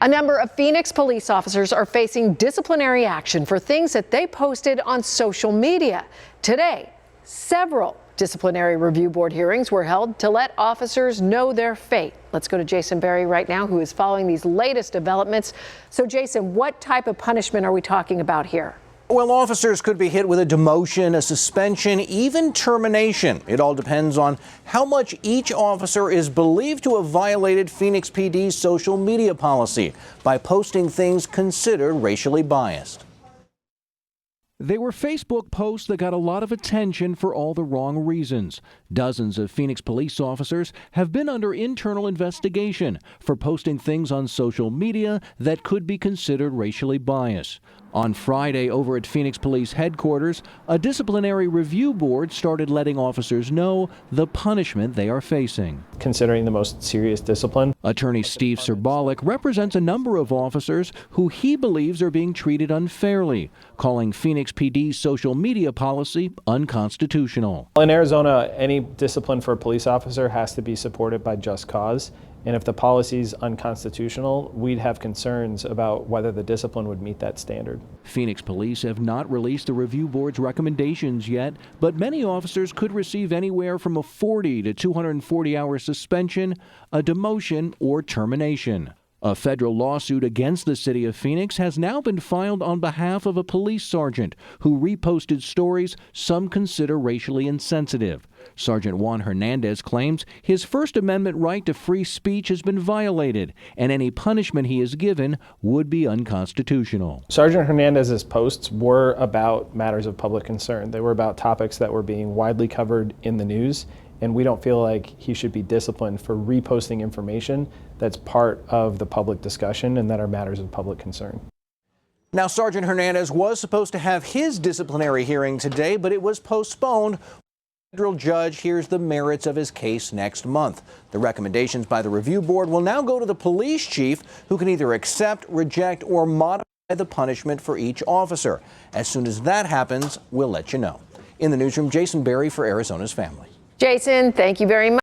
A number of Phoenix police officers are facing disciplinary action for things that they posted on social media. Today, several disciplinary review board hearings were held to let officers know their fate. Let's go to Jason Berry right now, who is following these latest developments. So, Jason, what type of punishment are we talking about here? Well, officers could be hit with a demotion, a suspension, even termination. It all depends on how much each officer is believed to have violated Phoenix PD's social media policy by posting things considered racially biased. They were Facebook posts that got a lot of attention for all the wrong reasons. Dozens of Phoenix police officers have been under internal investigation for posting things on social media that could be considered racially biased. On Friday, over at Phoenix Police Headquarters, a disciplinary review board started letting officers know the punishment they are facing. Considering the most serious discipline. Attorney Steve Serbalik represents a number of officers who he believes are being treated unfairly, calling Phoenix PD's social media policy unconstitutional. In Arizona, any discipline for a police officer has to be supported by just cause. And if the policy is unconstitutional, we'd have concerns about whether the discipline would meet that standard. Phoenix police have not released the review board's recommendations yet, but many officers could receive anywhere from a 40 to 240-hour suspension, a demotion, or termination. A federal lawsuit against the city of Phoenix has now been filed on behalf of a police sergeant who reposted stories some consider racially insensitive. Sergeant Juan Hernandez claims his First Amendment right to free speech has been violated, and any punishment he is given would be unconstitutional. Sergeant Hernandez's posts were about matters of public concern. They were about topics that were being widely covered in the news, and we don't feel like he should be disciplined for reposting information that's part of the public discussion and that are matters of public concern. Now, Sergeant Hernandez was supposed to have his disciplinary hearing today, but it was postponed. The federal judge hears the merits of his case next month. The recommendations by the review board will now go to the police chief, who can either accept, reject, or modify the punishment for each officer. As soon as that happens, we'll let you know. In the newsroom, Jason Berry for Arizona's Family. Jason, thank you very much.